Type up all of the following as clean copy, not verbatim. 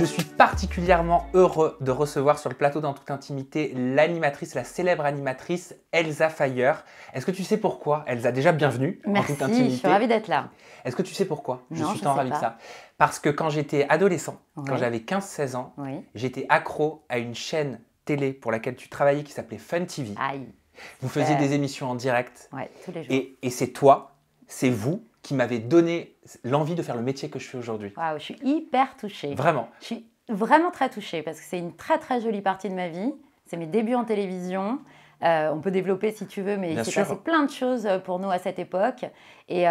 Je suis particulièrement heureux de recevoir sur le plateau d'En toute intimité l'animatrice, la célèbre animatrice Elsa Fayer. Est-ce que tu sais pourquoi? Elsa, déjà bienvenue en toute intimité. Merci, je suis ravie d'être là. Est-ce que tu sais pourquoi? Non, je suis je tant sais ravi de pas. ça. Parce que quand j'étais adolescent, quand Ouais. j'avais 15-16 ans, Oui. j'étais accro à une chaîne télé pour laquelle tu travaillais qui s'appelait Fun TV. Aïe. Vous faisiez des émissions en direct. Ouais, tous les jours. Et c'est toi, c'est vous qui m'avez donné l'envie de faire le métier que je fais aujourd'hui. Waouh, je suis hyper touchée. Vraiment. Je suis vraiment très touchée parce que c'est une très très jolie partie de ma vie. C'est mes débuts en télévision. On peut développer si tu veux, mais Bien il s'est sûr. passé plein de choses pour nous à cette époque. Et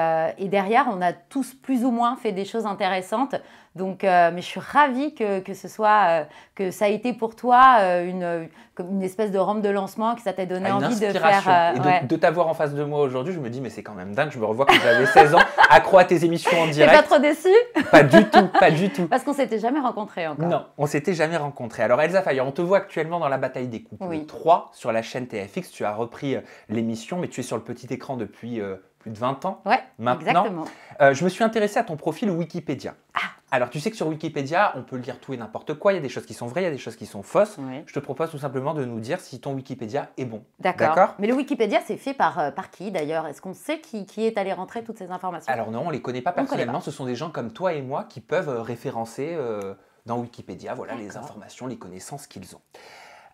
derrière, on a tous plus ou moins fait des choses intéressantes. Donc, mais je suis ravie que ce soit, que ça a été pour toi comme une espèce de rampe de lancement, que ça t'ait donné Une envie de inspiration. faire. Et Ouais. de t'avoir en face de moi aujourd'hui, je me dis, mais c'est quand même dingue. Je me revois quand j'avais 16 ans, accro à tes émissions en T'es direct. pas trop déçue? Pas du tout, pas du tout. Parce qu'on s'était jamais rencontrés encore. Non, on s'était jamais rencontrés. Alors Elsa Fayer, on te voit actuellement dans la bataille des couples Oui. 3 sur la chaîne TFX. Tu as repris l'émission, mais tu es sur le petit écran depuis plus de 20 ans. Ouais, Maintenant. exactement. Je me suis intéressé à ton profil Wikipédia. Alors tu sais que sur Wikipédia, on peut lire tout et n'importe quoi. Il y a des choses qui sont vraies, il y a des choses qui sont fausses. Oui. Je te propose tout simplement de nous dire si ton Wikipédia est bon. D'accord. Mais le Wikipédia, c'est fait par qui d'ailleurs? Est-ce qu'on sait qui est allé rentrer toutes ces informations? Alors non, on ne les connaît pas On ne connaît personnellement. pas. Ce sont des gens comme toi et moi qui peuvent référencer dans Wikipédia voilà, les D'accord. informations, les connaissances qu'ils ont.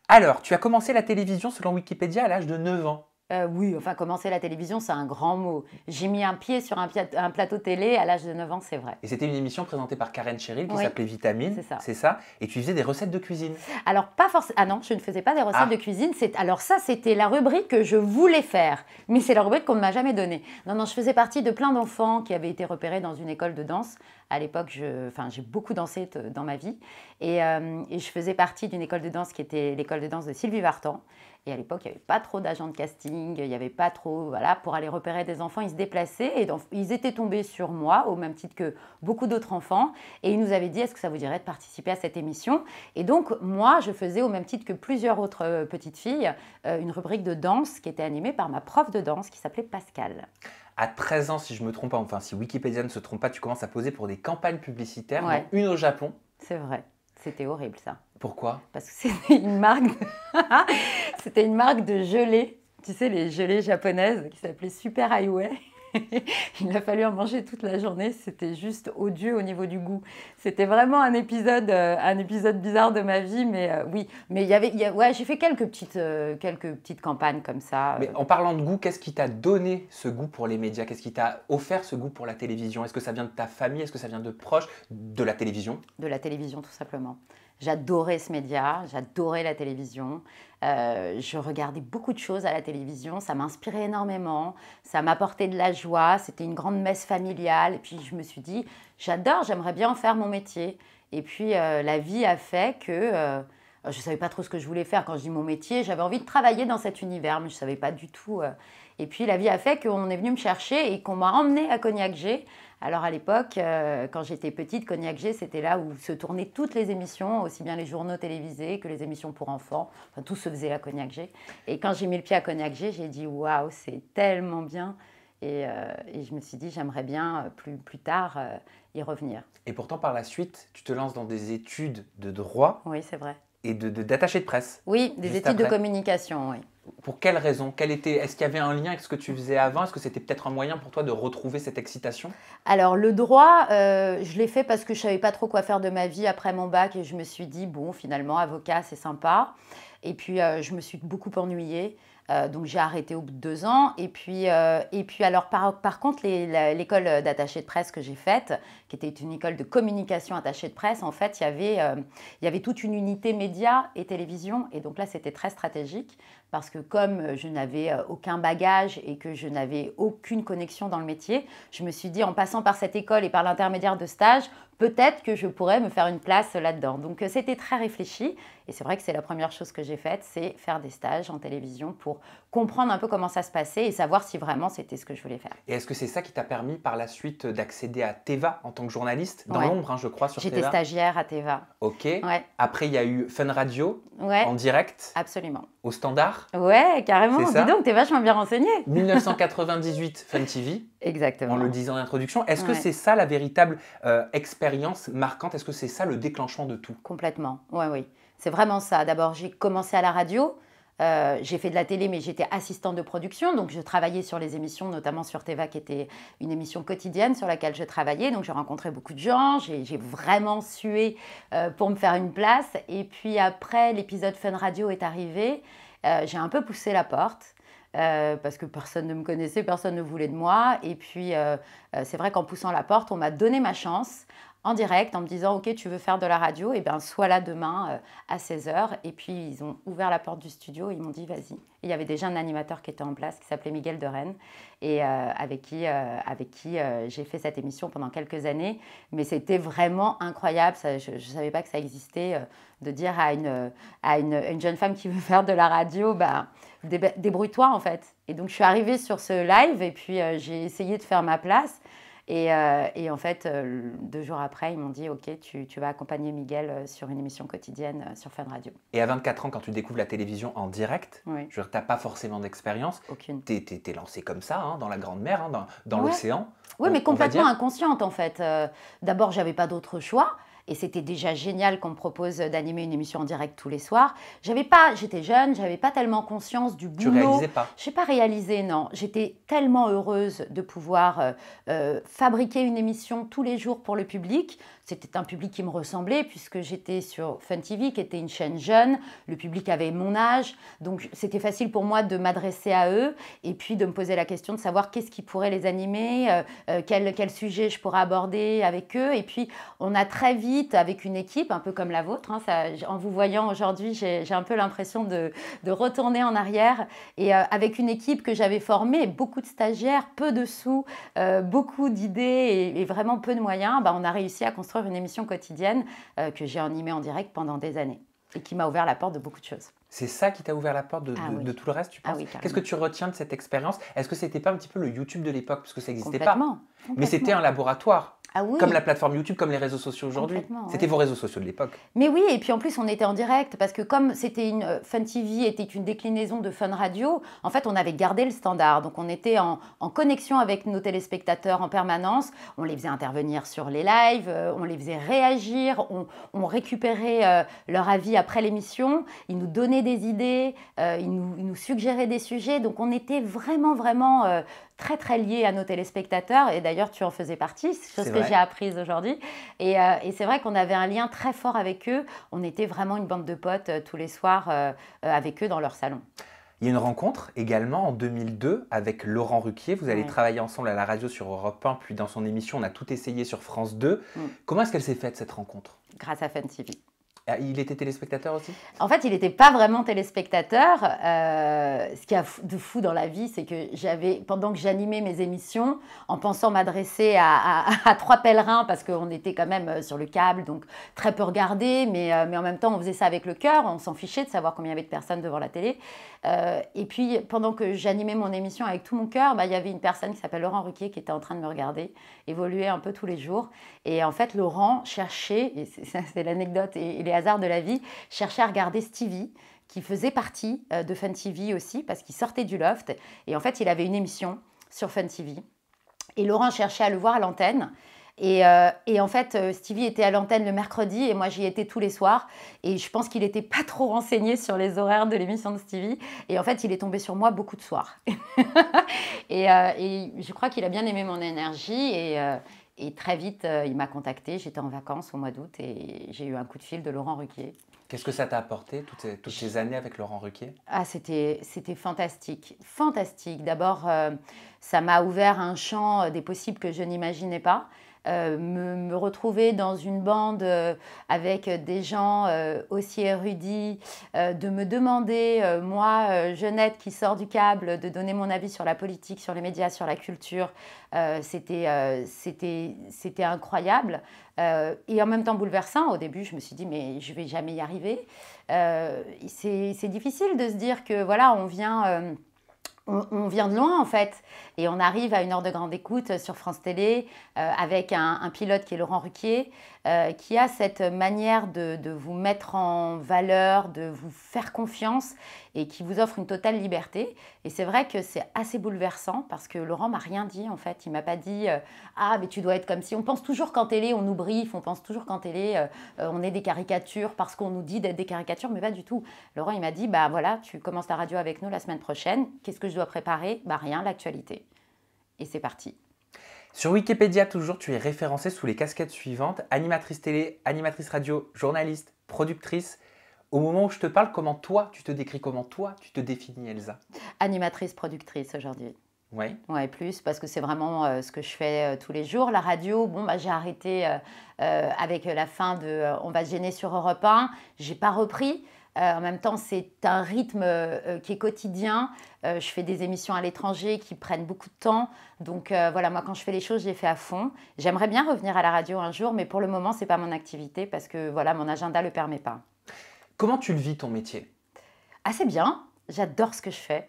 Alors, tu as commencé la télévision selon Wikipédia à l'âge de 9 ans. Oui, enfin, commencer la télévision, c'est un grand mot. J'ai mis un pied sur un plateau télé à l'âge de 9 ans, c'est vrai. Et c'était une émission présentée par Karen Cheryl qui Oui, s'appelait Vitamine. c'est ça. Et tu faisais des recettes de cuisine. Alors, pas forcément. Ah non, je ne faisais pas des recettes Ah. de cuisine. Alors, ça, c'était la rubrique que je voulais faire. Mais c'est la rubrique qu'on ne m'a jamais donnée. Non, je faisais partie de plein d'enfants qui avaient été repérés dans une école de danse. À l'époque, j'ai beaucoup dansé dans ma vie. Et je faisais partie d'une école de danse qui était l'école de danse de Sylvie Vartan. Et à l'époque, il n'y avait pas trop d'agents de casting, il n'y avait pas trop, voilà, pour aller repérer des enfants, ils se déplaçaient et ils étaient tombés sur moi, au même titre que beaucoup d'autres enfants. Et ils nous avaient dit, est-ce que ça vous dirait de participer à cette émission? Et donc, moi, je faisais, au même titre que plusieurs autres petites filles, une rubrique de danse qui était animée par ma prof de danse qui s'appelait Pascal. À 13 ans, si je me trompe pas, enfin si Wikipédia ne se trompe pas, tu commences à poser pour des campagnes publicitaires, Ouais. dont une au Japon. C'est vrai, c'était horrible ça. Pourquoi? Parce que c'était une marque c'était une marque de gelée, tu sais, les gelées japonaises qui s'appelait Super Highway. Il a fallu en manger toute la journée, c'était juste odieux au niveau du goût. C'était vraiment un épisode bizarre de ma vie, mais oui. Mais ouais, j'ai fait quelques petites campagnes comme ça. Mais en parlant de goût, qu'est-ce qui t'a donné ce goût pour les médias? Qu'est-ce qui t'a offert ce goût pour la télévision? Est-ce que ça vient de ta famille? Est-ce que ça vient de proches de la télévision? De la télévision, tout simplement. J'adorais ce média, j'adorais la télévision. Je regardais beaucoup de choses à la télévision, ça m'inspirait énormément, ça m'apportait de la joie, c'était une grande messe familiale. Et puis je me suis dit, j'aimerais bien en faire mon métier. Et puis la vie a fait que je ne savais pas trop ce que je voulais faire. Quand je dis mon métier, j'avais envie de travailler dans cet univers, mais je ne savais pas du tout. Et puis la vie a fait qu'on est venu me chercher et qu'on m'a emmenée à Cognac-G. Alors à l'époque, quand j'étais petite, Cognac-G, c'était là où se tournaient toutes les émissions, aussi bien les journaux télévisés que les émissions pour enfants. Enfin, tout se faisait à Cognac-G. Et quand j'ai mis le pied à Cognac-G, j'ai dit « Waouh, c'est tellement bien !» Et je me suis dit « J'aimerais bien plus tard y revenir. » Et pourtant, par la suite, tu te lances dans des études de droit Oui, c'est vrai. et d'attaché de presse. Oui, des Juste études de après. communication, oui. Pour quelle raison? Est-ce qu'il y avait un lien avec ce que tu faisais avant? Est-ce que c'était peut-être un moyen pour toi de retrouver cette excitation? Alors, le droit, je l'ai fait parce que je ne savais pas trop quoi faire de ma vie après mon bac et je me suis dit, bon, finalement, avocat, c'est sympa. Et puis, je me suis beaucoup ennuyée. Donc, j'ai arrêté au bout de 2 ans. Et puis alors, par contre, l'école d'attaché de presse que j'ai faite, qui était une école de communication attaché de presse, en fait, il y avait toute une unité médias et télévision. Et donc là, c'était très stratégique parce que comme je n'avais aucun bagage et que je n'avais aucune connexion dans le métier, je me suis dit, en passant par cette école et par l'intermédiaire de stages, peut-être que je pourrais me faire une place là-dedans. Donc, c'était très réfléchi. Et c'est vrai que c'est la première chose que j'ai faite, c'est faire des stages en télévision pour comprendre un peu comment ça se passait et savoir si vraiment c'était ce que je voulais faire. Et est-ce que c'est ça qui t'a permis par la suite d'accéder à Teva en tant que journaliste? Dans Ouais. l'ombre, hein, je crois, sur J'étais Teva. stagiaire à Teva. Ok. Ouais, Après, il y a eu Fun Radio ouais, en direct. absolument. au Standard. Ouais, carrément. C'est ça. Dis donc, t'es vachement bien renseigné. 1998, Fun TV. Exactement. En le disant en introduction. Est-ce que Ouais. c'est ça la véritable expérience marquante? Est-ce que c'est ça le déclenchement de tout? Complètement, oui, oui. C'est vraiment ça. D'abord, j'ai commencé à la radio. J'ai fait de la télé, mais j'étais assistante de production. Donc, je travaillais sur les émissions, notamment sur Teva, qui était une émission quotidienne sur laquelle je travaillais. Donc, j'ai rencontré beaucoup de gens. J'ai vraiment sué pour me faire une place. Et puis après, l'épisode Fun Radio est arrivé. J'ai un peu poussé la porte. Parce que personne ne me connaissait, personne ne voulait de moi. Et puis, c'est vrai qu'en poussant la porte, on m'a donné ma chance en direct en me disant « Ok, tu veux faire de la radio, et bien sois là demain à 16 h » Et puis, ils ont ouvert la porte du studio et ils m'ont dit « Vas-y ». Il y avait déjà un animateur qui était en place, qui s'appelait Miguel de Rennes, et avec qui j'ai fait cette émission pendant quelques années. Mais c'était vraiment incroyable. Ça, je ne savais pas que ça existait, de dire à une jeune femme qui veut faire de la radio, bah, débrouille-toi en fait. Et donc, je suis arrivée sur ce live et puis j'ai essayé de faire ma place. Et en fait, 2 jours après, ils m'ont dit « Ok, tu vas accompagner Miguel sur une émission quotidienne sur Fun Radio ». Et à 24 ans, quand tu découvres la télévision en direct, Oui. je veux dire, tu n'as pas forcément d'expérience. Aucune. Tu es lancée comme ça, hein, dans la grande mer, hein, dans Ouais. l'océan. Oui, mais on va dire. complètement inconsciente en fait. D'abord, j'avais pas d'autre choix. Et c'était déjà génial qu'on me propose d'animer une émission en direct tous les soirs. J'étais jeune, j'avais pas tellement conscience du boulot. Tu réalisais pas? Je n'ai pas réalisé, non. J'étais tellement heureuse de pouvoir fabriquer une émission tous les jours pour le public. C'était un public qui me ressemblait puisque j'étais sur Fun TV, qui était une chaîne jeune. Le public avait mon âge. Donc, c'était facile pour moi de m'adresser à eux et puis de me poser la question de savoir qu'est-ce qui pourrait les animer, quel sujet je pourrais aborder avec eux. Et puis, on a très vite, avec une équipe, un peu comme la vôtre, hein, en vous voyant aujourd'hui, j'ai un peu l'impression de retourner en arrière. Et avec une équipe que j'avais formée, beaucoup de stagiaires, peu de sous, beaucoup d'idées et vraiment peu de moyens, bah, on a réussi à construire une émission quotidienne que j'ai animée en direct pendant des années et qui m'a ouvert la porte de beaucoup de choses. C'est ça qui t'a ouvert la porte Oui. de tout le reste, tu penses? Oui, carrément. Qu'est-ce que tu retiens de cette expérience? Est-ce que c'était pas un petit peu le YouTube de l'époque? Parce que ça n'existait pas. Complètement. Mais c'était un laboratoire. Ah oui. Comme la plateforme YouTube, comme les réseaux sociaux aujourd'hui. C'était vos réseaux sociaux de l'époque. Mais oui, et puis en plus, on était en direct parce que comme Fun TV était une déclinaison de Fun Radio, en fait, on avait gardé le standard. Donc, on était en connexion avec nos téléspectateurs en permanence. On les faisait intervenir sur les lives, on les faisait réagir, on récupérait leur avis après l'émission. Ils nous donnaient des idées, ils nous suggéraient des sujets. Donc, on était vraiment, vraiment très très liés à nos téléspectateurs et d'ailleurs tu en faisais partie, chose que j'ai apprise aujourd'hui et c'est vrai qu'on avait un lien très fort avec eux, on était vraiment une bande de potes tous les soirs avec eux dans leur salon. Il y a une rencontre également en 2002 avec Laurent Ruquier, vous allez travailler ensemble à la radio sur Europe 1 puis dans son émission On a tout essayé sur France 2. Comment est-ce qu'elle s'est faite cette rencontre? Grâce à Fun TV. Il était téléspectateur aussi? En fait, il n'était pas vraiment téléspectateur. Ce qu'il y a de fou dans la vie, c'est que pendant que j'animais mes émissions, en pensant m'adresser à 3 pèlerins, parce qu'on était quand même sur le câble, donc très peu regardés, mais en même temps, on faisait ça avec le cœur, on s'en fichait de savoir combien il y avait de personnes devant la télé. Et puis, pendant que j'animais mon émission avec tout mon cœur, il y avait une personne qui s'appelle Laurent Ruquier qui était en train de me regarder, évoluer un peu tous les jours. Et en fait, Laurent cherchait, et c'est l'anecdote et les hasards de la vie, cherchait à regarder Stevie, qui faisait partie de Fun TV aussi, parce qu'il sortait du loft. Et en fait, il avait une émission sur Fun TV. Et Laurent cherchait à le voir à l'antenne. Et en fait, Stevie était à l'antenne le mercredi et moi, j'y étais tous les soirs. Et je pense qu'il n'était pas trop renseigné sur les horaires de l'émission de Stevie. Et en fait, il est tombé sur moi beaucoup de soirs. et je crois qu'il a bien aimé mon énergie. Et très vite, il m'a contactée. J'étais en vacances au mois d'août et j'ai eu un coup de fil de Laurent Ruquier. Qu'est-ce que ça t'a apporté, toutes ces années avec Laurent Ruquier? Ah, c'était fantastique. Fantastique. D'abord, ça m'a ouvert un champ des possibles que je n'imaginais pas. Me retrouver dans une bande avec des gens aussi érudits, de me demander, moi, jeunette qui sort du câble, de donner mon avis sur la politique, sur les médias, sur la culture, c'était incroyable. Et en même temps bouleversant. Au début, je me suis dit, mais je ne vais jamais y arriver. C'est difficile de se dire que voilà, on vient on vient de loin en fait, et on arrive à une heure de grande écoute sur France Télé avec un pilote qui est Laurent Ruquier, qui a cette manière de vous mettre en valeur, de vous faire confiance et qui vous offre une totale liberté. Et c'est vrai que c'est assez bouleversant parce que Laurent m'a rien dit en fait. Il m'a pas dit ah mais tu dois être comme si. On pense toujours qu'en télé on nous briefe, on pense toujours qu'en télé on est des caricatures parce qu'on nous dit d'être des caricatures, mais pas du tout. Laurent il m'a dit bah voilà, tu commences la radio avec nous la semaine prochaine. Qu'est-ce que je dois préparer? Bah rien, l'actualité. Et c'est parti. Sur Wikipédia, toujours, tu es référencée sous les casquettes suivantes: animatrice télé, animatrice radio, journaliste, productrice. Au moment où je te parle, comment toi, tu te décris, comment toi, tu te définis, Elsa? Animatrice, productrice aujourd'hui. Oui. Ouais, plus, parce que c'est vraiment ce que je fais tous les jours. La radio, bon, bah, j'ai arrêté avec la fin de On va se gêner sur Europe 1. Je n'ai pas repris. En même temps, c'est un rythme qui est quotidien. Je fais des émissions à l'étranger qui prennent beaucoup de temps. Donc voilà, moi, quand je fais les choses, je les fais à fond. J'aimerais bien revenir à la radio un jour, mais pour le moment, ce n'est pas mon activité parce que voilà, mon agenda ne le permet pas. Comment tu le vis, ton métier? Assez bien. J'adore ce que je fais.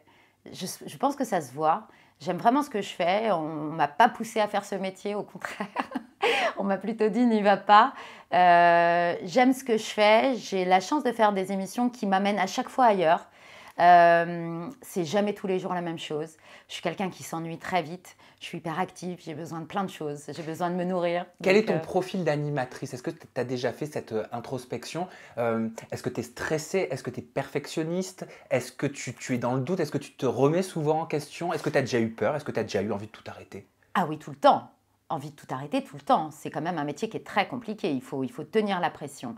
Je pense que ça se voit. J'aime vraiment ce que je fais. On ne m'a pas poussée à faire ce métier, au contraire. On m'a plutôt dit n'y va pas. J'aime ce que je fais. J'ai la chance de faire des émissions qui m'amènent à chaque fois ailleurs. C'est jamais tous les jours la même chose. Je suis quelqu'un qui s'ennuie très vite. Je suis hyper active, j'ai besoin de plein de choses. J'ai besoin de me nourrir. Quel est ton profil d'animatrice? Est-ce que tu as déjà fait cette introspection? Est-ce que tu es stressée? Est-ce que tu es perfectionniste? Est-ce que tu es dans le doute? Est-ce que tu te remets souvent en question? Est-ce que tu as déjà eu peur? Est-ce que tu as déjà eu envie de tout arrêter? Ah oui, tout le temps. Envie de tout arrêter tout le temps. C'est quand même un métier qui est très compliqué. Il faut tenir la pression.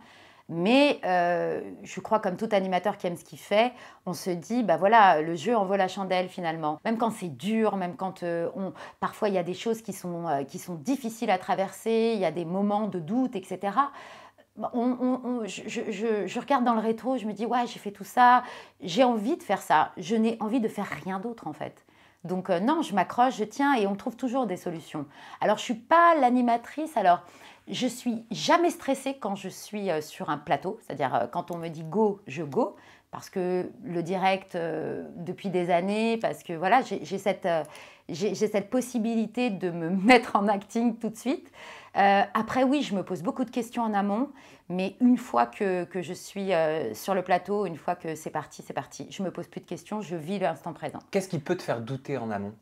Mais je crois, comme tout animateur qui aime ce qu'il fait, on se dit, bah voilà, le jeu en vaut la chandelle finalement. Même quand c'est dur, même quand parfois il y a des choses qui sont difficiles à traverser, il y a des moments de doute, etc. Je regarde dans le rétro, je me dis, ouais, j'ai fait tout ça, j'ai envie de faire ça. Je n'ai envie de faire rien d'autre en fait. Donc non, je m'accroche, je tiens et on trouve toujours des solutions. Alors je ne suis pas l'animatrice, alors je ne suis jamais stressée quand je suis sur un plateau, c'est-à-dire quand on me dit go, je go, parce que le direct depuis des années, parce que voilà, j'ai cette possibilité de me mettre en acting tout de suite. Après oui, je me pose beaucoup de questions en amont, mais une fois que je suis sur le plateau, une fois que c'est parti, c'est parti. Je ne me pose plus de questions, je vis l'instant présent. Qu'est-ce qui peut te faire douter en amont?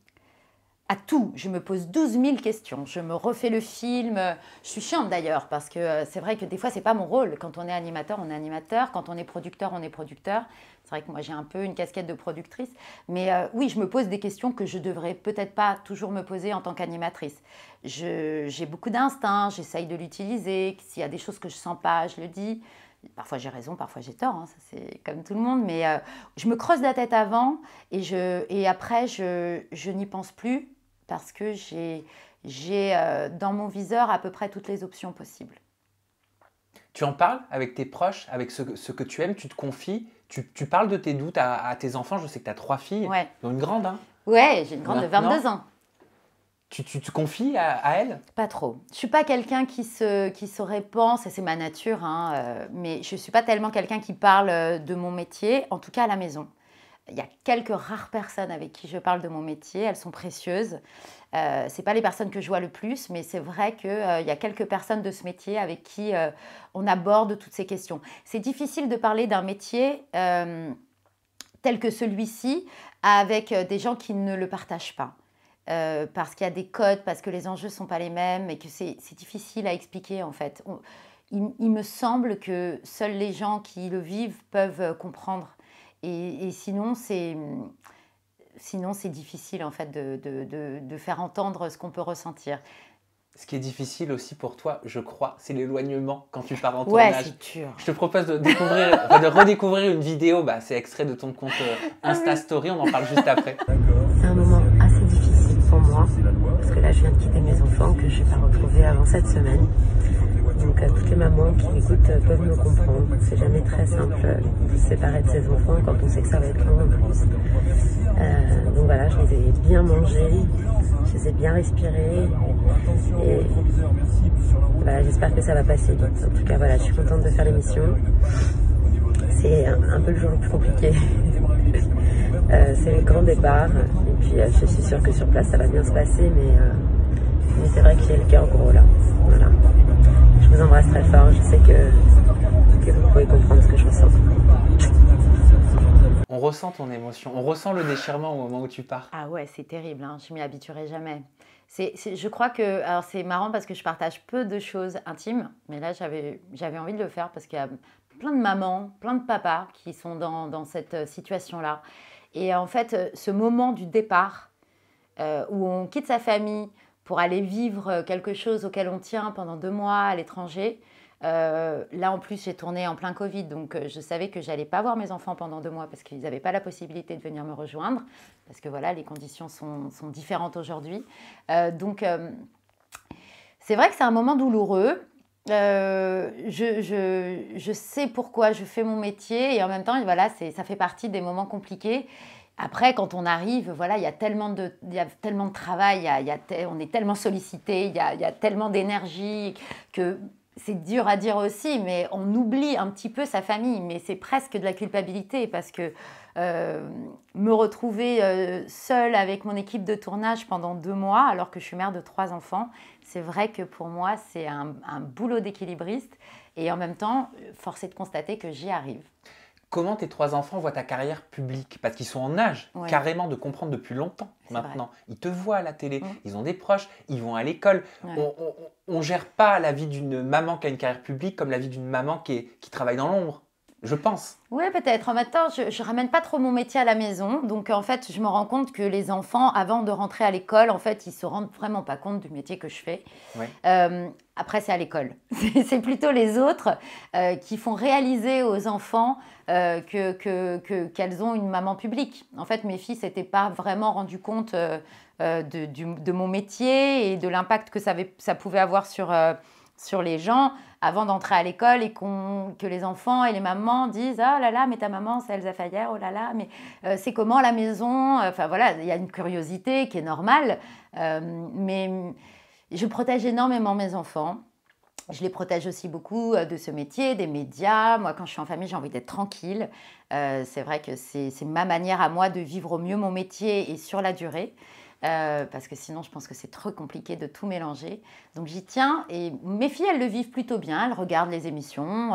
À tout, je me pose 12 000 questions, je me refais le film, je suis chiante d'ailleurs parce que c'est vrai que des fois c'est pas mon rôle, quand on est animateur, quand on est producteur, on est producteur, c'est vrai que moi j'ai un peu une casquette de productrice, mais oui je me pose des questions que je devrais peut-être pas toujours me poser en tant qu'animatrice. J'ai beaucoup d'instinct, j'essaye de l'utiliser, s'il y a des choses que je sens pas, je le dis. Parfois j'ai raison, parfois j'ai tort, hein, ça c'est comme tout le monde, mais je me creuse la tête avant et après je n'y pense plus. Parce que j'ai dans mon viseur à peu près toutes les options possibles. Tu en parles avec tes proches, avec ceux que tu aimes, tu te confies, tu parles de tes doutes à tes enfants. Je sais que tu as 3 filles, ouais. Dont une grande. Hein. Ouais, j'ai une grande de 22 ans. Tu te confies à elle? Pas trop. Je ne suis pas quelqu'un qui se répand, ça c'est ma nature, hein, mais je ne suis pas tellement quelqu'un qui parle de mon métier, en tout cas à la maison. Il y a quelques rares personnes avec qui je parle de mon métier, elles sont précieuses. Ce n'est pas les personnes que je vois le plus, mais c'est vrai qu'il y a quelques personnes de ce métier avec qui on aborde toutes ces questions. C'est difficile de parler d'un métier tel que celui-ci avec des gens qui ne le partagent pas. Parce qu'il y a des codes, parce que les enjeux ne sont pas les mêmes et que c'est difficile à expliquer en fait. Il me semble que seuls les gens qui le vivent peuvent comprendre. Et sinon, c'est difficile en fait de faire entendre ce qu'on peut ressentir. Ce qui est difficile aussi pour toi, je crois, c'est l'éloignement quand tu pars en tournage. Ouais, c'est dur. Je te propose de redécouvrir une vidéo, c'est extrait de ton compte Insta Story, on en parle juste après. C'est un moment assez difficile pour moi, parce que là je viens de quitter mes enfants que je ne vais pas retrouver avant cette semaine. Donc toutes les mamans qui m'écoutent peuvent me comprendre. C'est jamais très simple de se séparer de ses enfants quand on sait que ça va être long en plus. Donc voilà, je les ai bien mangés, je les ai bien respirés. Et voilà, j'espère que ça va passer vite. En tout cas, voilà, je suis contente de faire l'émission. C'est un peu le jour le plus compliqué. C'est le grand départ. Et puis je suis sûre que sur place, ça va bien se passer. Mais c'est vrai qu'il y a le cœur gros là. Voilà. Je vous embrasse très fort. Je sais que vous pouvez comprendre ce que je ressens. On ressent ton émotion, on ressent le déchirement au moment où tu pars. Ah ouais, c'est terrible, hein. Je m'y habituerai jamais. Je crois que, alors c'est marrant parce que je partage peu de choses intimes, mais là j'avais envie de le faire parce qu'il y a plein de mamans, plein de papas qui sont dans cette situation-là. Et en fait, ce moment du départ, où on quitte sa famille pour aller vivre quelque chose auquel on tient pendant 2 mois à l'étranger, là en plus j'ai tourné en plein Covid, donc je savais que j'allais pas voir mes enfants pendant 2 mois parce qu'ils n'avaient pas la possibilité de venir me rejoindre, parce que voilà, les conditions sont différentes aujourd'hui. Donc c'est vrai que c'est un moment douloureux. Je sais pourquoi je fais mon métier et en même temps, voilà, ça fait partie des moments compliqués. Après, quand on arrive, voilà, il y a tellement de travail, on est tellement sollicité, il y a tellement d'énergie que c'est dur à dire aussi, mais on oublie un petit peu sa famille. Mais c'est presque de la culpabilité parce que me retrouver seule avec mon équipe de tournage pendant 2 mois, alors que je suis mère de 3 enfants, c'est vrai que pour moi, c'est un boulot d'équilibriste. Et en même temps, force est de constater que j'y arrive. Comment tes 3 enfants voient ta carrière publique? Parce qu'ils sont en âge carrément de comprendre depuis longtemps maintenant. Vrai. Ils te voient à la télé, ils ont des proches, ils vont à l'école. Ouais. On ne gère pas la vie d'une maman qui a une carrière publique comme la vie d'une maman qui travaille dans l'ombre. Je pense. Oui, peut-être. En même temps, je ne ramène pas trop mon métier à la maison. Donc, en fait, je me rends compte que les enfants, avant de rentrer à l'école, en fait, ils ne se rendent vraiment pas compte du métier que je fais. Ouais. Après, c'est à l'école. C'est plutôt les autres qui font réaliser aux enfants qu'elles ont une maman publique. En fait, mes filles ne s'étaient pas vraiment rendues compte de mon métier et de l'impact que ça pouvait avoir sur les gens avant d'entrer à l'école et que les enfants et les mamans disent « Ah là là, mais ta maman, c'est Elsa Fayer, oh là là, mais c'est comment la maison ?» Enfin voilà, il y a une curiosité qui est normale, mais je protège énormément mes enfants. Je les protège aussi beaucoup de ce métier, des médias. Moi, quand je suis en famille, j'ai envie d'être tranquille. C'est vrai que c'est ma manière à moi de vivre au mieux mon métier et sur la durée. Parce que sinon je pense que c'est trop compliqué de tout mélanger, donc j'y tiens. Et mes filles, elles le vivent plutôt bien, elles regardent les émissions,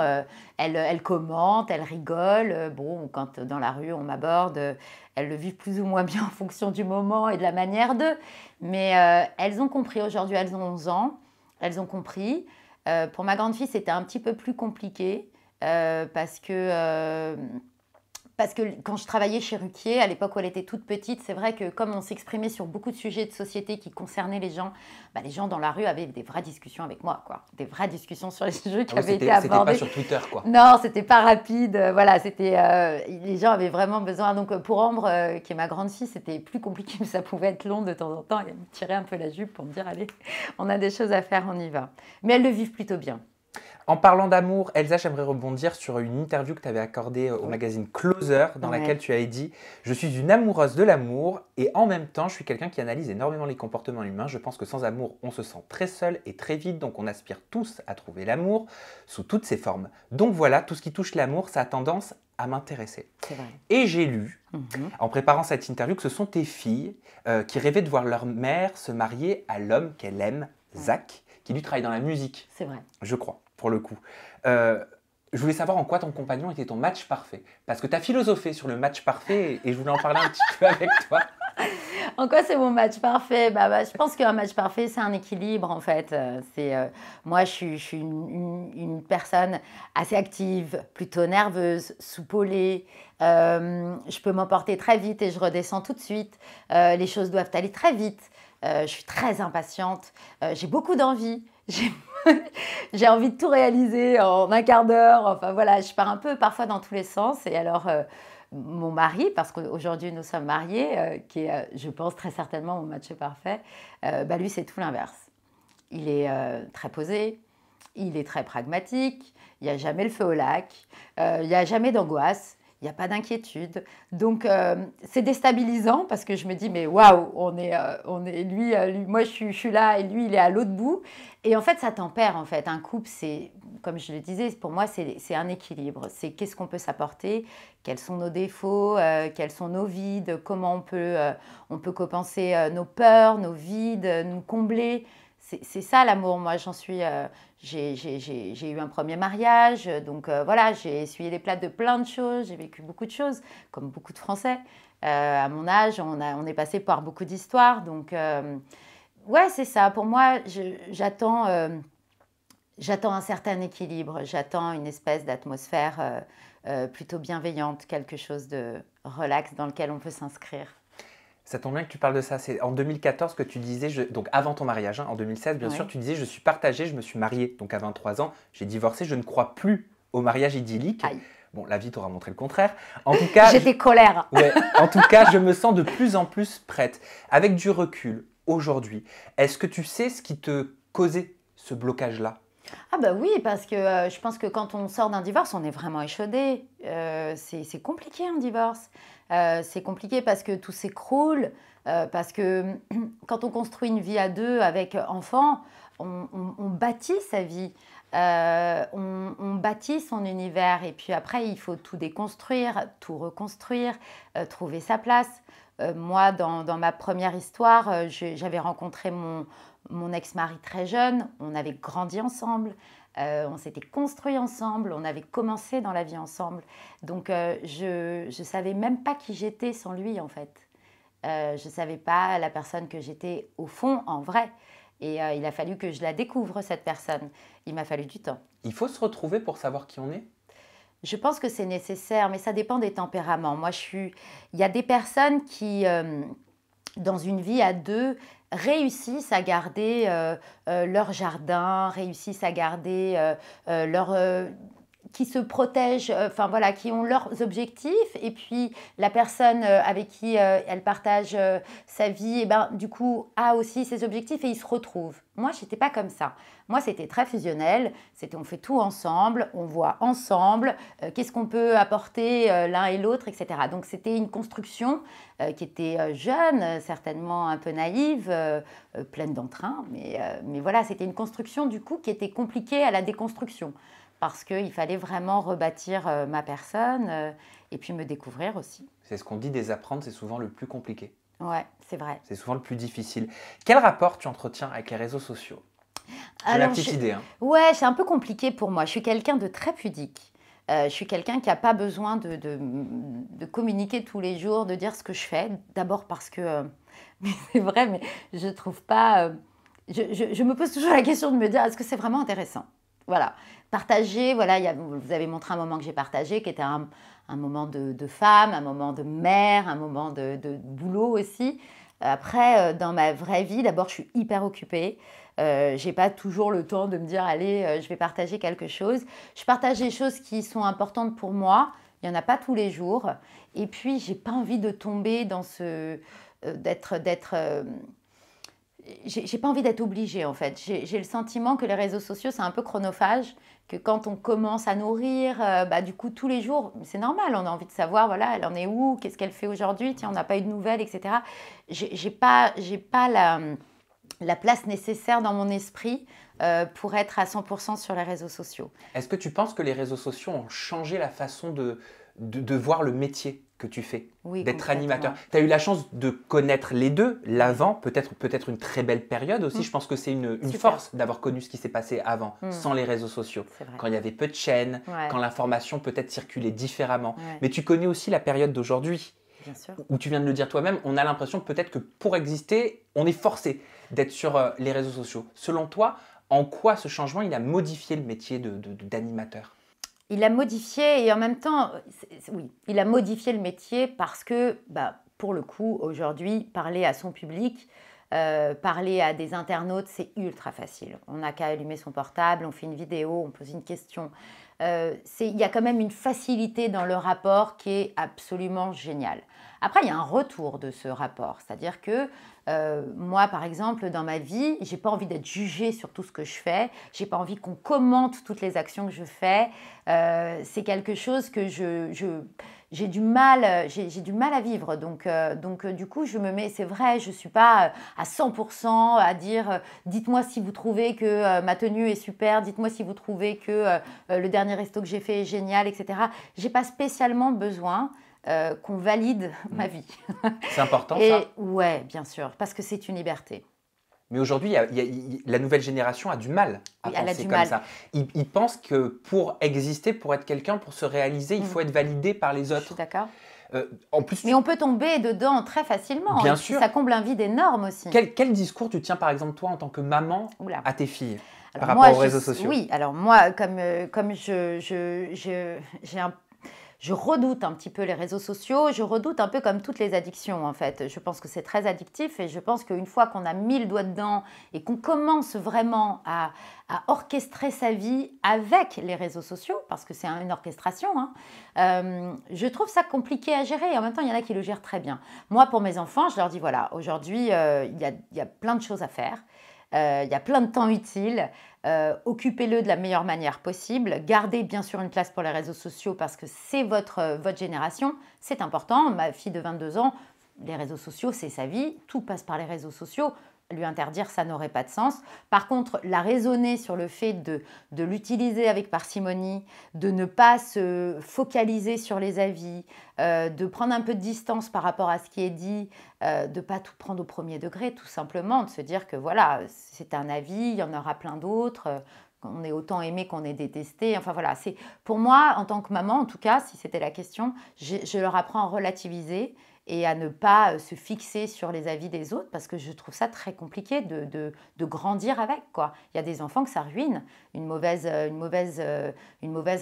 elles commentent, elles rigolent. Bon, quand dans la rue on m'aborde, elles le vivent plus ou moins bien en fonction du moment et de la manière d'eux, mais elles ont compris. Aujourd'hui elles ont 11 ans, elles ont compris. Pour ma grande fille c'était un petit peu plus compliqué parce que quand je travaillais chez Ruquier, à l'époque où elle était toute petite, c'est vrai que comme on s'exprimait sur beaucoup de sujets de société qui concernaient les gens dans la rue avaient des vraies discussions avec moi, quoi. Des vraies discussions sur les sujets qui avaient été abordés. C'était pas sur Twitter, quoi. Non, c'était pas rapide. Voilà, les gens avaient vraiment besoin. Donc pour Ambre, qui est ma grande fille, c'était plus compliqué, mais ça pouvait être long de temps en temps. Elle me tirait un peu la jupe pour me dire, allez, on a des choses à faire, on y va. Mais elles le vivent plutôt bien. En parlant d'amour, Elsa, j'aimerais rebondir sur une interview que tu avais accordée au magazine Closer, dans laquelle tu avais dit « Je suis une amoureuse de l'amour et en même temps, je suis quelqu'un qui analyse énormément les comportements humains. Je pense que sans amour, on se sent très seul et très vide, donc on aspire tous à trouver l'amour sous toutes ses formes. Donc voilà, tout ce qui touche l'amour, ça a tendance à m'intéresser. » Et j'ai lu, en préparant cette interview, que ce sont tes filles qui rêvaient de voir leur mère se marier à l'homme qu'elle aime, Zach, qui lui travaille dans la musique. C'est vrai. Je crois. Pour le coup. Je voulais savoir en quoi ton compagnon était ton match parfait. Parce que tu as philosophé sur le match parfait et je voulais en parler un petit peu avec toi. En quoi c'est mon match parfait? Je pense qu'un match parfait, c'est un équilibre en fait. Moi, je suis une personne assez active, plutôt nerveuse, soupolée. Je peux m'emporter très vite et je redescends tout de suite. Les choses doivent aller très vite. Je suis très impatiente. J'ai beaucoup d'envie. J'ai envie de tout réaliser en un quart d'heure. Enfin voilà, je pars un peu parfois dans tous les sens. Et alors, mon mari, parce qu'aujourd'hui nous sommes mariés, qui est, je pense, très certainement mon match parfait, lui, c'est tout l'inverse. Il est très posé, il est très pragmatique, il n'y a jamais le feu au lac, il n'y a jamais d'angoisse. Il n'y a pas d'inquiétude. Donc, c'est déstabilisant parce que je me dis, mais waouh, lui, moi, je suis là et lui, il est à l'autre bout. Et en fait, ça tempère, en fait. Un couple, c'est comme je le disais, pour moi, c'est un équilibre. C'est qu'est-ce qu'on peut s'apporter, quels sont nos défauts, quels sont nos vides, comment on peut compenser nos peurs, nos vides, nous combler. C'est ça l'amour. Moi, j'ai eu un premier mariage, donc voilà, j'ai essuyé les plats de plein de choses, j'ai vécu beaucoup de choses, comme beaucoup de Français. À mon âge, on est passé par beaucoup d'histoires, donc ouais, c'est ça. Pour moi, j'attends un certain équilibre, j'attends une espèce d'atmosphère plutôt bienveillante, quelque chose de relax dans lequel on peut s'inscrire. Ça tombe bien que tu parles de ça. C'est en 2014 que tu disais, donc avant ton mariage, hein, en 2016, bien sûr, tu disais, je suis partagée, je me suis mariée, donc à 23 ans, j'ai divorcé, je ne crois plus au mariage idyllique. Aïe. Bon, la vie t'aura montré le contraire. En tout cas, j'étais colère. Ouais, en tout cas, je me sens de plus en plus prête. Avec du recul, aujourd'hui, est-ce que tu sais ce qui te causait ce blocage-là? Ah bah oui, parce que je pense que quand on sort d'un divorce, on est vraiment échaudé. C'est compliqué un divorce. C'est compliqué parce que tout s'écroule, parce que quand on construit une vie à deux avec enfants, on bâtit sa vie, on bâtit son univers et puis après il faut tout déconstruire, tout reconstruire, trouver sa place. Moi, dans ma première histoire, j'avais rencontré mon ex-mari très jeune, on avait grandi ensemble, on s'était construit ensemble, on avait commencé dans la vie ensemble. Donc, je ne savais même pas qui j'étais sans lui, en fait. Je ne savais pas la personne que j'étais au fond, en vrai. Et il a fallu que je la découvre, cette personne. Il m'a fallu du temps. Il faut se retrouver pour savoir qui on est? Je pense que c'est nécessaire, mais ça dépend des tempéraments. Moi, il y a des personnes qui, dans une vie à deux, réussissent à garder leur jardin, réussissent à garder qui se protègent, enfin voilà, qui ont leurs objectifs, et puis la personne avec qui elle partage sa vie, et ben, du coup, a aussi ses objectifs et ils se retrouvent. Moi, je n'étais pas comme ça. Moi, c'était très fusionnel, on fait tout ensemble, on voit ensemble, qu'est-ce qu'on peut apporter l'un et l'autre, etc. Donc, c'était une construction qui était jeune, certainement un peu naïve, pleine d'entrain, mais voilà, c'était une construction du coup qui était compliquée à la déconstruction. Parce qu'il fallait vraiment rebâtir ma personne et puis me découvrir aussi. C'est ce qu'on dit, désapprendre, c'est souvent le plus compliqué. Ouais, c'est vrai. C'est souvent le plus difficile. Quel rapport tu entretiens avec les réseaux sociaux? J'ai la petite idée. Hein. Ouais, c'est un peu compliqué pour moi. Je suis quelqu'un de très pudique. Je suis quelqu'un qui n'a pas besoin de communiquer tous les jours, de dire ce que je fais. D'abord parce que, c'est vrai, mais je ne trouve pas... je me pose toujours la question de me dire, est-ce que c'est vraiment intéressant? Voilà, partager, voilà, vous avez montré un moment que j'ai partagé, qui était un moment de femme, un moment de mère, un moment de boulot aussi. Après, dans ma vraie vie, d'abord, je suis hyper occupée. Je n'ai pas toujours le temps de me dire, allez, je vais partager quelque chose. Je partage des choses qui sont importantes pour moi. Il n'y en a pas tous les jours. Et puis, je n'ai pas envie de tomber dans j'ai pas envie d'être obligée en fait. J'ai le sentiment que les réseaux sociaux, c'est un peu chronophage, que quand on commence à nourrir, du coup, tous les jours, c'est normal, on a envie de savoir, voilà, elle en est où, qu'est-ce qu'elle fait aujourd'hui, tiens, on n'a pas eu de nouvelles, etc. J'ai pas la place nécessaire dans mon esprit pour être à 100% sur les réseaux sociaux. Est-ce que tu penses que les réseaux sociaux ont changé la façon de voir le métier que tu fais, oui, d'être animateur? Tu as eu la chance de connaître les deux, l'avant, peut-être une très belle période aussi. Je pense que c'est une force d'avoir connu ce qui s'est passé avant, sans les réseaux sociaux. Quand il y avait peu de chaînes, quand l'information peut-être circulait différemment. Mais tu connais aussi la période d'aujourd'hui, où tu viens de le dire toi-même, on a l'impression peut-être que pour exister, on est forcé d'être sur les réseaux sociaux. Selon toi, en quoi ce changement il a modifié le métier d'animateur? Il a modifié et en même temps, oui, il a modifié le métier parce que, pour le coup, aujourd'hui, parler à son public, parler à des internautes, c'est ultra facile. On n'a qu'à allumer son portable, on fait une vidéo, on pose une question. Il y a quand même une facilité dans le rapport qui est absolument géniale. Après, il y a un retour de ce rapport, c'est-à-dire que moi, par exemple, dans ma vie, j'ai pas envie d'être jugée sur tout ce que je fais, j'ai pas envie qu'on commente toutes les actions que je fais. C'est quelque chose que j'ai du mal à vivre. Donc, du coup, je me mets, c'est vrai, je ne suis pas à 100% à dire dites-moi si vous trouvez que ma tenue est super, dites-moi si vous trouvez que le dernier resto que j'ai fait est génial, etc. Je n'ai pas spécialement besoin qu'on valide ma vie. C'est important ça? Ouais, bien sûr, parce que c'est une liberté. Mais aujourd'hui, la nouvelle génération a du mal à Oui, elle a penser du comme mal. ça. Ils pensent que pour exister, pour être quelqu'un, pour se réaliser, il faut être validé par les Je autres. suis d'accord. En plus, Mais on peut tomber dedans très facilement. Bien Et puis, sûr. ça comble un vide énorme aussi. Quel discours tu tiens, par exemple, toi, en tant que maman, Oula. à tes filles Alors par moi, rapport aux réseaux sociaux? Oui, alors moi, comme je redoute un petit peu les réseaux sociaux, je redoute un peu comme toutes les addictions en fait. Je pense que c'est très addictif et je pense qu'une fois qu'on a mis le doigt dedans et qu'on commence vraiment à orchestrer sa vie avec les réseaux sociaux, parce que c'est une orchestration, hein, je trouve ça compliqué à gérer et en même temps il y en a qui le gèrent très bien. Moi pour mes enfants, je leur dis voilà, aujourd'hui il y a plein de choses à faire. Il y a plein de temps utile. Occupez-le de la meilleure manière possible. Gardez bien sûr une place pour les réseaux sociaux parce que c'est votre génération. C'est important. Ma fille de 22 ans, les réseaux sociaux, c'est sa vie. Tout passe par les réseaux sociaux. Lui interdire, ça n'aurait pas de sens. Par contre, la raisonner sur le fait de l'utiliser avec parcimonie, de ne pas se focaliser sur les avis, de prendre un peu de distance par rapport à ce qui est dit, de ne pas tout prendre au premier degré, tout simplement, de se dire que voilà, c'est un avis, il y en aura plein d'autres. On est autant aimé qu'on est détesté. Enfin voilà, c'est pour moi, en tant que maman, en tout cas, si c'était la question, je leur apprends à relativiser et à ne pas se fixer sur les avis des autres parce que je trouve ça très compliqué de grandir avec, quoi. Il y a des enfants que ça ruine. Une mauvaise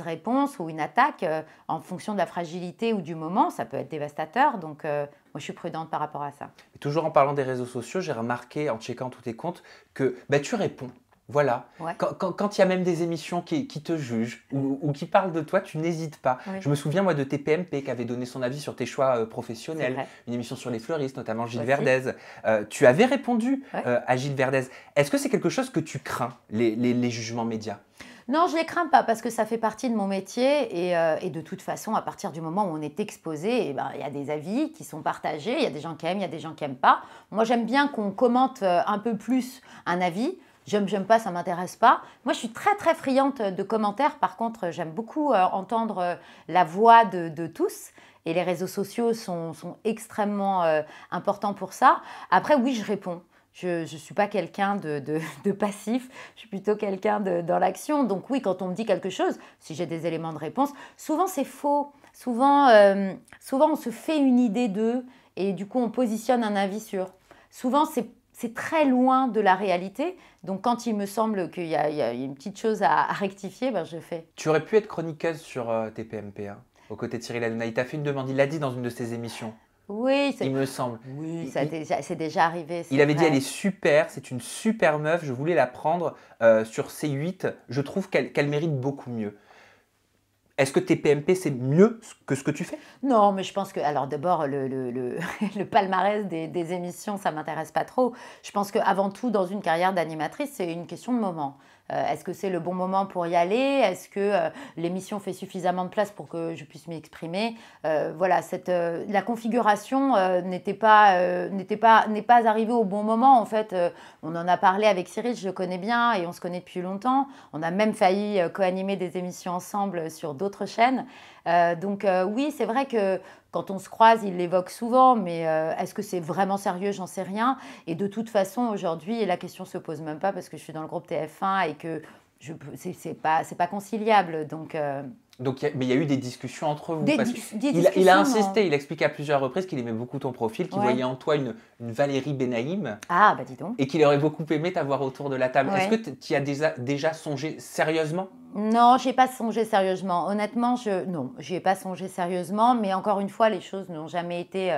réponse ou une attaque en fonction de la fragilité ou du moment, ça peut être dévastateur. Donc, moi, je suis prudente par rapport à ça. Et toujours en parlant des réseaux sociaux, j'ai remarqué en checkant tous tes comptes que tu réponds. Voilà. Ouais. Quand il y a même des émissions qui te jugent ou qui parlent de toi, tu n'hésites pas. Oui. Je me souviens, moi, de TPMP qui avait donné son avis sur tes choix C'est professionnels. vrai. Une émission sur les fleuristes, notamment Gilles Aussi. Verdez. Tu avais répondu Ouais. à Gilles Verdez. Est-ce que c'est quelque chose que tu crains, les jugements médias? Non, je ne les crains pas parce que ça fait partie de mon métier et de toute façon, à partir du moment où on est exposé, il y a des avis qui sont partagés, il y a des gens qui aiment, il y a des gens qui n'aiment pas. Moi, j'aime bien qu'on commente un peu plus un avis. J'aime pas, ça m'intéresse pas. Moi, je suis très, très friande de commentaires. Par contre, j'aime beaucoup entendre la voix de tous. Et les réseaux sociaux sont extrêmement importants pour ça. Après, oui, je réponds. Je ne suis pas quelqu'un de passif, je suis plutôt quelqu'un dans l'action. Donc oui, quand on me dit quelque chose, si j'ai des éléments de réponse, souvent c'est faux. Souvent, on se fait une idée d'eux et du coup, on positionne un avis sur. Souvent, c'est très loin de la réalité. Donc, quand il me semble qu'il y a une petite chose à rectifier, je fais. Tu aurais pu être chroniqueuse sur TPMP, hein, aux côtés de Cyril Hanouna. Il t'a fait une demande, il l'a dit dans une de ses émissions. Oui, il me semble. Oui, c'est déjà arrivé. Il avait dit elle est super, c'est une super meuf, je voulais la prendre sur C8, je trouve qu'elle mérite beaucoup mieux. Est-ce que TPMP, c'est mieux que ce que tu fais? Non, mais je pense que, alors d'abord, le palmarès des émissions, ça ne m'intéresse pas trop. Je pense qu'avant tout, dans une carrière d'animatrice, c'est une question de moment. Est-ce que c'est le bon moment pour y aller? Est-ce que l'émission fait suffisamment de place pour que je puisse m'exprimer? Voilà, la configuration n'est pas arrivée au bon moment. En fait, on en a parlé avec Cyril, je le connais bien et on se connaît depuis longtemps. On a même failli co-animer des émissions ensemble sur d'autres chaînes. Donc oui, c'est vrai que quand on se croise, il l'évoque souvent, mais est-ce que c'est vraiment sérieux? J'en sais rien. Et de toute façon, aujourd'hui, la question ne se pose même pas parce que je suis dans le groupe TF1 et que c'est pas conciliable. Donc, mais il y a eu des discussions entre vous. Il a insisté, il expliqué à plusieurs reprises qu'il aimait beaucoup ton profil, qu'il voyait en toi une Valérie Benaïm. Ah, bah dis donc. Et qu'il aurait beaucoup aimé t'avoir autour de la table. Ouais. Est-ce que tu y as déjà songé sérieusement? Non, je n'y ai pas songé sérieusement. Honnêtement, non, je n'y ai pas songé sérieusement. Mais encore une fois, les choses n'ont jamais été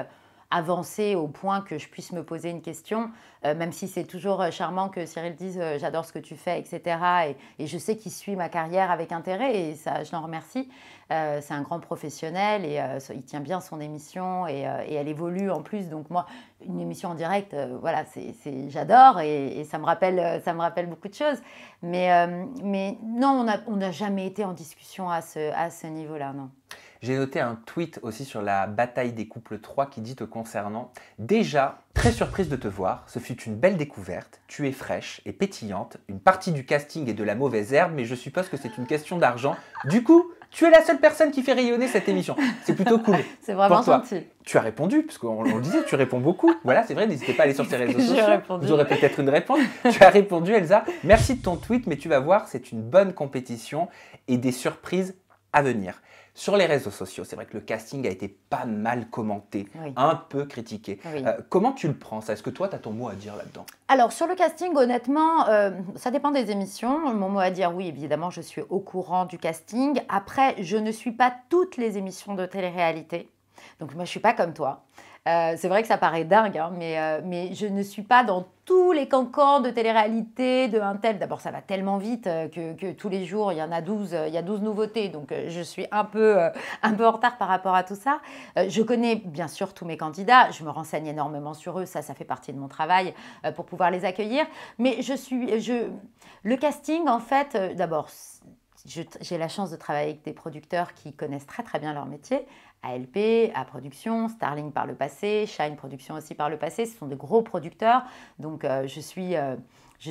avancées au point que je puisse me poser une question. Même si c'est toujours charmant que Cyril dise « j'adore ce que tu fais », etc. Et je sais qu'il suit ma carrière avec intérêt et ça, je l'en remercie. C'est un grand professionnel et il tient bien son émission et elle évolue en plus. Donc moi, une émission en direct, voilà, j'adore et ça me rappelle beaucoup de choses. Mais non, on n'a jamais été en discussion à ce niveau-là, non. J'ai noté un tweet aussi sur la bataille des couples 3 qui dit te concernant: déjà, très surprise de te voir, ce fut une belle découverte, tu es fraîche et pétillante, une partie du casting est de la mauvaise herbe, mais je suppose que c'est une question d'argent. Du coup, tu es la seule personne qui fait rayonner cette émission. C'est plutôt cool. C'est vraiment Pour toi. gentil. Tu as répondu, parce qu'on le disait, tu réponds beaucoup. Voilà, c'est vrai, n'hésitez pas à aller sur tes réseaux J'ai sociaux. répondu. Vous aurez peut-être une réponse. Tu as répondu, Elsa. Merci de ton tweet, mais tu vas voir, c'est une bonne compétition et des surprises à venir. Sur les réseaux sociaux, c'est vrai que le casting a été pas mal commenté, Oui. un peu critiqué. Oui. Comment tu le prends ça? Est-ce que toi, tu as ton mot à dire là-dedans? Alors, sur le casting, honnêtement, ça dépend des émissions. Mon mot à dire, oui, évidemment, je suis au courant du casting. Après, je ne suis pas toutes les émissions de télé-réalité. Donc, moi, je ne suis pas comme toi. C'est vrai que ça paraît dingue, hein, mais je ne suis pas dans tous les cancans de télé-réalité, de un tel. D'abord, ça va tellement vite que tous les jours, il y en a 12, il y a 12 nouveautés. Donc, je suis un peu en retard par rapport à tout ça. Je connais bien sûr tous mes candidats. Je me renseigne énormément sur eux. Ça fait partie de mon travail pour pouvoir les accueillir. Mais le casting, en fait, d'abord, j'ai la chance de travailler avec des producteurs qui connaissent très très bien leur métier. ALP, A Production, Starling par le passé, Shine Production aussi par le passé. Ce sont des gros producteurs. Donc je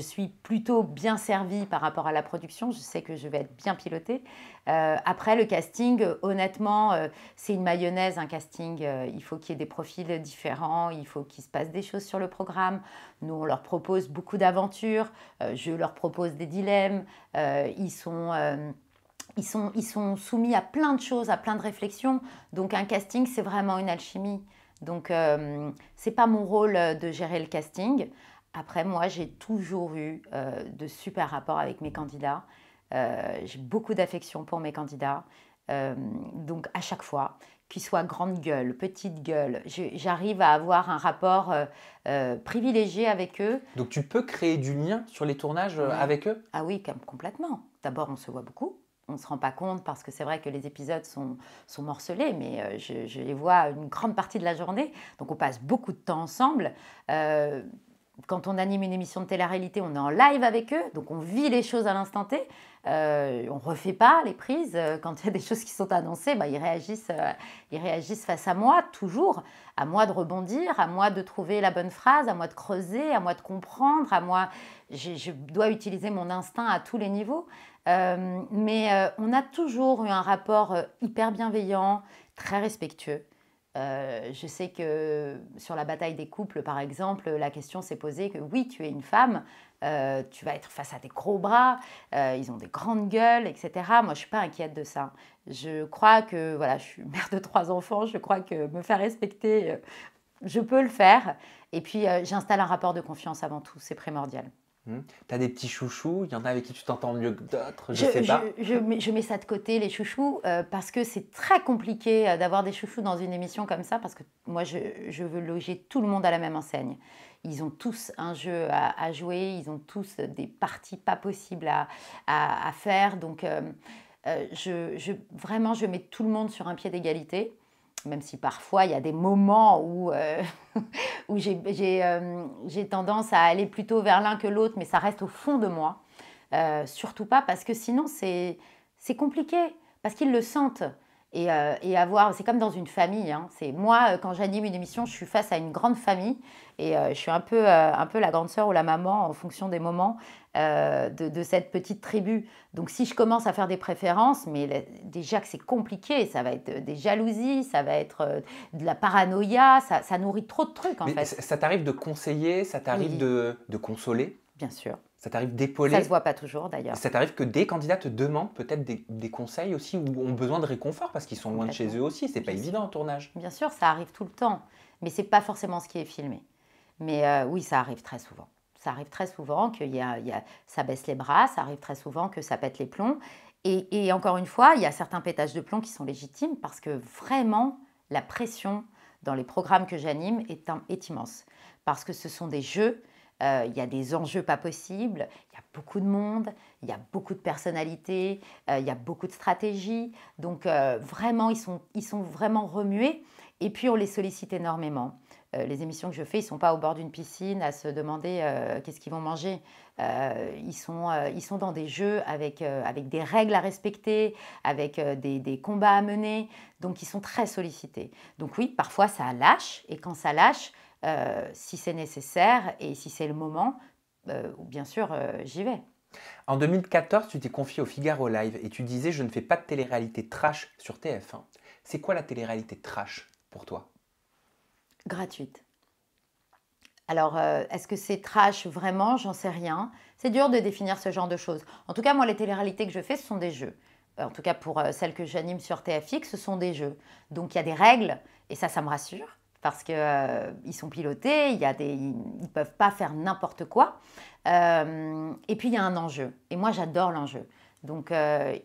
suis plutôt bien servie par rapport à la production. Je sais que je vais être bien pilotée. Après, le casting, honnêtement, c'est une mayonnaise, un casting. Il faut qu'il y ait des profils différents. Il faut qu'il se passe des choses sur le programme. Nous, on leur propose beaucoup d'aventures. Je leur propose des dilemmes. Ils sont soumis à plein de choses, à plein de réflexions. Donc, un casting, c'est vraiment une alchimie. Donc, ce n'est pas mon rôle de gérer le casting. Après, moi, j'ai toujours eu de super rapports avec mes candidats. J'ai beaucoup d'affection pour mes candidats. Donc, à chaque fois, qu'ils soient grande gueule, petite gueule, j'arrive à avoir un rapport privilégié avec eux. Donc, tu peux créer du lien sur les tournages avec eux? Ah oui, complètement. D'abord, on se voit beaucoup. On ne se rend pas compte parce que c'est vrai que les épisodes sont morcelés, mais je les vois une grande partie de la journée. Donc, on passe beaucoup de temps ensemble. Quand on anime une émission de télé-réalité, on est en live avec eux, donc on vit les choses à l'instant T. On ne refait pas les prises. Quand il y a des choses qui sont annoncées, ils réagissent face à moi, toujours. À moi de rebondir, à moi de trouver la bonne phrase, à moi de creuser, à moi de comprendre, à moi... Je dois utiliser mon instinct à tous les niveaux. Mais on a toujours eu un rapport hyper bienveillant, très respectueux. Je sais que sur la bataille des couples, par exemple, la question s'est posée que oui, tu es une femme, tu vas être face à des gros bras, ils ont des grandes gueules, etc. Moi, je ne suis pas inquiète de ça. Je crois que, voilà, je suis mère de 3 enfants, je crois que me faire respecter, je peux le faire. Et puis, j'installe un rapport de confiance avant tout, c'est primordial. Tu as des petits chouchous, il y en a avec qui tu t'entends mieux que d'autres, je sais pas. Je mets ça de côté, les chouchous, parce que c'est très compliqué d'avoir des chouchous dans une émission comme ça, parce que moi, je veux loger tout le monde à la même enseigne. Ils ont tous un jeu à jouer, ils ont tous des parties pas possibles à faire. Donc, vraiment, je mets tout le monde sur un pied d'égalité. Même si parfois, il y a des moments où j'ai tendance à aller plutôt vers l'un que l'autre, mais ça reste au fond de moi. Surtout pas, parce que sinon, c'est compliqué, parce qu'ils le sentent. Et c'est comme dans une famille. Hein. Moi, quand j'anime une émission, je suis face à une grande famille, et je suis un peu la grande sœur ou la maman, en fonction des moments, de cette petite tribu. Donc, si je commence à faire des préférences, mais déjà que c'est compliqué, ça va être des jalousies, ça va être de la paranoïa, ça nourrit trop de trucs, en fait. Ça t'arrive de conseiller, ça t'arrive de consoler? Bien sûr. Ça t'arrive d'épauler? Ça ne se voit pas toujours, d'ailleurs. Ça t'arrive que des candidats te demandent peut-être des conseils aussi, ou ont besoin de réconfort parce qu'ils sont loin de chez eux aussi. C'est pas évident en tournage. Bien sûr, ça arrive tout le temps, mais c'est pas forcément ce qui est filmé. Mais oui, ça arrive très souvent. Ça arrive très souvent que ça baisse les bras, ça arrive très souvent que ça pète les plombs. Et encore une fois, il y a certains pétages de plomb qui sont légitimes, parce que vraiment, la pression dans les programmes que j'anime est immense. Parce que ce sont des jeux. Il y a des enjeux pas possibles, il y a beaucoup de monde, il y a beaucoup de personnalités, il y a beaucoup de stratégies. Donc vraiment, ils sont vraiment remués. Et puis, on les sollicite énormément. les émissions que je fais, ils ne sont pas au bord d'une piscine à se demander qu'est-ce qu'ils vont manger. Ils sont dans des jeux avec des règles à respecter, avec des combats à mener. Donc, ils sont très sollicités. Donc oui, parfois, ça lâche. Et quand ça lâche, si c'est nécessaire et si c'est le moment, bien sûr, j'y vais. En 2014, tu t'es confié au Figaro Live et tu disais « Je ne fais pas de télé-réalité trash sur TF1 ». C'est quoi la télé-réalité trash pour toi? Gratuite. Alors, est-ce que c'est trash vraiment? J'en sais rien. C'est dur de définir ce genre de choses. En tout cas, moi, les télé-réalités que je fais, ce sont des jeux. En tout cas, pour celles que j'anime sur TFX, ce sont des jeux. Donc, il y a des règles, et ça me rassure, parce qu'ils sont pilotés, ils ne peuvent pas faire n'importe quoi. Et puis, il y a un enjeu. Et moi, j'adore l'enjeu. Donc,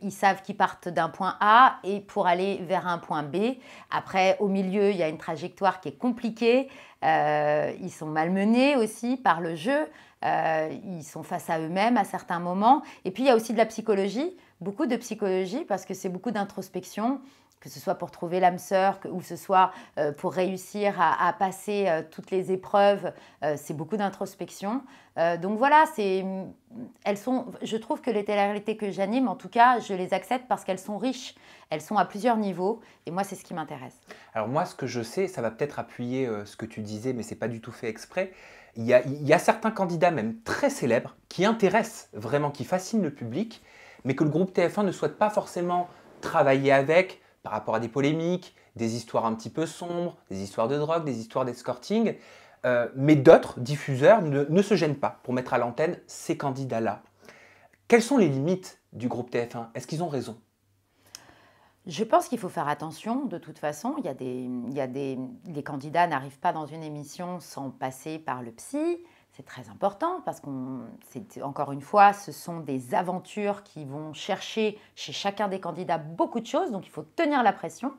ils savent qu'ils partent d'un point A et pour aller vers un point B. Après, au milieu, il y a une trajectoire qui est compliquée. Ils sont malmenés aussi par le jeu. Ils sont face à eux-mêmes à certains moments. Et puis, il y a aussi de la psychologie, beaucoup de psychologie parce que c'est beaucoup d'introspection, que ce soit pour trouver l'âme sœur ou que ce soit pour réussir à passer toutes les épreuves. C'est beaucoup d'introspection. Donc voilà, je trouve que les télé-réalités que j'anime, en tout cas, je les accepte parce qu'elles sont riches. Elles sont à plusieurs niveaux et moi, c'est ce qui m'intéresse. Alors moi, ce que je sais, ça va peut-être appuyer ce que tu disais, mais ce n'est pas du tout fait exprès. Il y a certains candidats, même très célèbres, qui intéressent vraiment, qui fascinent le public, mais que le groupe TF1 ne souhaite pas forcément travailler avec par rapport à des polémiques, des histoires un petit peu sombres, des histoires de drogue, des histoires d'escorting. Mais d'autres diffuseurs ne se gênent pas pour mettre à l'antenne ces candidats-là. Quelles sont les limites du groupe TF1? Est-ce qu'ils ont raison? Je pense qu'il faut faire attention de toute façon. Les candidats n'arrivent pas dans une émission sans passer par le psy. C'est très important parce encore une fois, ce sont des aventures qui vont chercher chez chacun des candidats beaucoup de choses. Donc, il faut tenir la pression.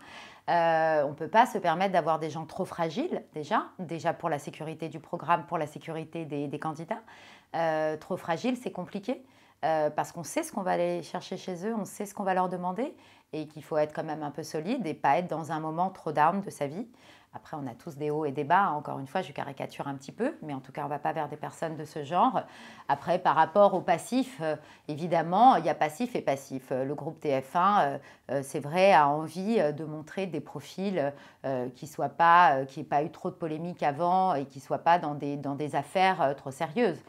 On ne peut pas se permettre d'avoir des gens trop fragiles déjà pour la sécurité du programme, pour la sécurité des candidats. Trop fragiles, c'est compliqué parce qu'on sait ce qu'on va aller chercher chez eux, on sait ce qu'on va leur demander et qu'il faut être quand même un peu solide et pas être dans un moment trop down de sa vie. Après, on a tous des hauts et des bas. Encore une fois, je caricature un petit peu, mais en tout cas, on ne va pas vers des personnes de ce genre. Après, par rapport au passif, évidemment, il y a passif et passif. Le groupe TF1, c'est vrai, a envie de montrer des profils qui n'aient pas eu trop de polémiques avant et qui ne soient pas dans des affaires trop sérieuses.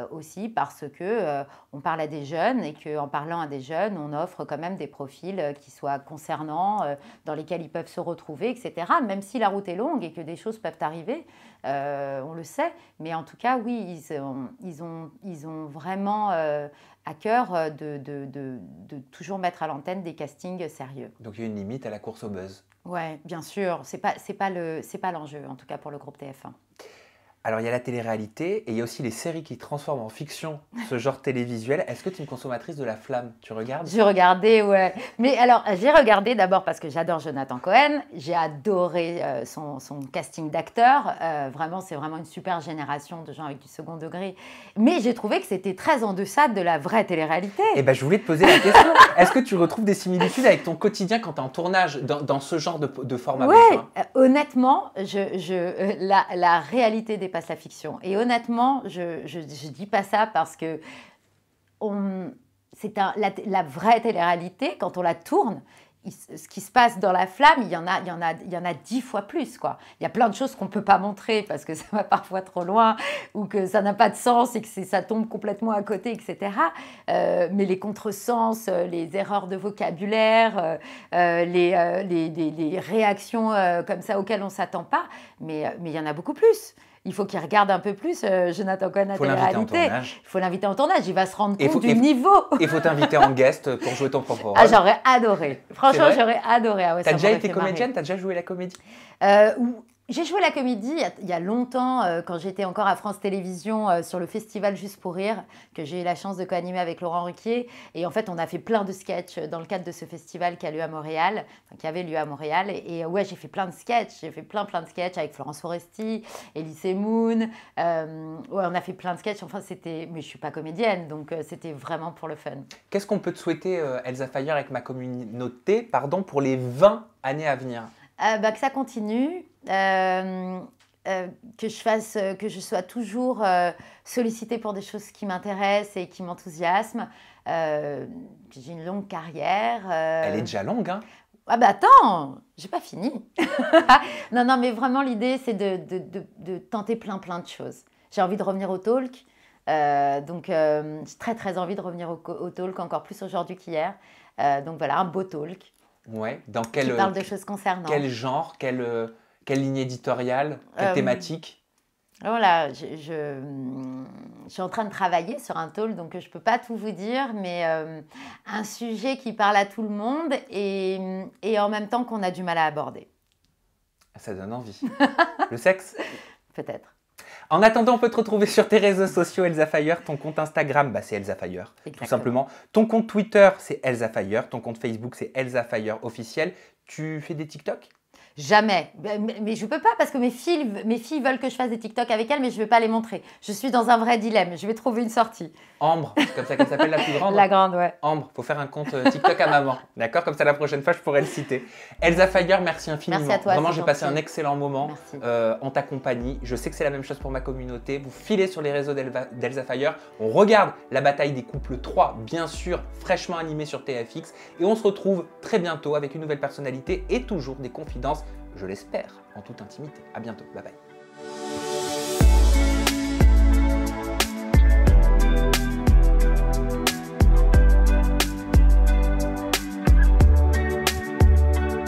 Aussi parce que on parle à des jeunes et qu'en parlant à des jeunes, on offre quand même des profils qui soient concernants, dans lesquels ils peuvent se retrouver, etc. Même si la route est longue et que des choses peuvent arriver, on le sait. Mais en tout cas, oui, ils ont vraiment à cœur de toujours mettre à l'antenne des castings sérieux. Donc il y a une limite à la course au buzz. Oui, bien sûr. C'est pas l'enjeu, en tout cas pour le groupe TF1. Alors, il y a la télé-réalité et il y a aussi les séries qui transforment en fiction ce genre télévisuel. Est-ce que tu es une consommatrice de La Flamme? Tu regardes? J'ai regardé, ouais. Mais alors, j'ai regardé d'abord parce que j'adore Jonathan Cohen. J'ai adoré son casting d'acteurs. Vraiment, c'est vraiment une super génération de gens avec du second degré. Mais j'ai trouvé que c'était très en deçà de la vraie télé-réalité. Eh bien, je voulais te poser la question. Est-ce que tu retrouves des similitudes avec ton quotidien quand tu es en tournage dans ce genre de format? Oui, honnêtement, la réalité dépasse la fiction. Et honnêtement, je dis pas ça parce que la vraie télé-réalité, quand on la tourne, ce qui se passe dans La Flamme, il y en a 10 fois plus, quoi. Il y a plein de choses qu'on ne peut pas montrer parce que ça va parfois trop loin ou que ça n'a pas de sens et que ça tombe complètement à côté, etc. Mais les contresens, les erreurs de vocabulaire, les réactions comme ça auxquelles on ne s'attend pas, mais il y en a beaucoup plus. Il faut qu'il regarde un peu plus Jonathan Cohen à télé-réalité. Il faut l'inviter en tournage. Il va se rendre compte du niveau. Il faut t'inviter en guest pour jouer ton propre rôle. Ah, j'aurais adoré. Franchement, j'aurais adoré. Ah ouais, t'as déjà été comédienne? T'as déjà joué la comédie? J'ai joué la comédie il y a longtemps, quand j'étais encore à France Télévisions, sur le festival Juste pour Rire, que j'ai eu la chance de co-animer avec Laurent Ruquier. Et en fait, on a fait plein de sketchs dans le cadre de ce festival qui avait lieu à Montréal. Et ouais, j'ai fait plein de sketchs. J'ai fait plein de sketchs avec Florence Foresti, Elise Moon. Ouais, on a fait plein de sketchs. Enfin, mais je ne suis pas comédienne, donc c'était vraiment pour le fun. Qu'est-ce qu'on peut te souhaiter, Elsa Fayer, avec ma communauté, pour les 20 années à venir? Que ça continue. que je sois toujours sollicitée pour des choses qui m'intéressent et qui m'enthousiasment. J'ai une longue carrière. Elle est déjà longue, hein? Ah bah attends, j'ai pas fini. Non, non, mais vraiment l'idée c'est de tenter plein de choses. J'ai envie de revenir au talk, donc j'ai très envie de revenir au talk, encore plus aujourd'hui qu'hier. Donc voilà, un beau talk. Ouais, dans Qui parle de choses concernantes. Quel genre, quelle ligne éditoriale, quelle thématique? Voilà, je suis en train de travailler sur un talk, donc je ne peux pas tout vous dire, mais un sujet qui parle à tout le monde et en même temps qu'on a du mal à aborder. Ça donne envie. Le sexe? Peut-être. En attendant, on peut te retrouver sur tes réseaux sociaux, Elsa Fayer. Ton compte Instagram, c'est Elsa Fayer, tout simplement. Ton compte Twitter, c'est Elsa Fayer. Ton compte Facebook, c'est Elsa Fayer officiel. Tu fais des TikTok? Jamais. Mais je ne peux pas parce que mes filles veulent que je fasse des TikTok avec elles, mais je ne vais pas les montrer. Je suis dans un vrai dilemme. Je vais trouver une sortie. Ambre, c'est comme ça qu'elle s'appelle, la plus grande? La grande, ouais. Ambre, il faut faire un compte TikTok à maman. D'accord? Comme ça, la prochaine fois, je pourrai le citer. Elsa Fayer, merci infiniment. Merci à toi. Vraiment, j'ai passé un excellent moment Merci. en ta compagnie. Je sais que c'est la même chose pour ma communauté. Vous filez sur les réseaux d'Elsa Fayer. On regarde la bataille des couples 3, bien sûr, fraîchement animée sur TFX. Et on se retrouve très bientôt avec une nouvelle personnalité et toujours des confidences, je l'espère, en toute intimité. À bientôt. Bye bye.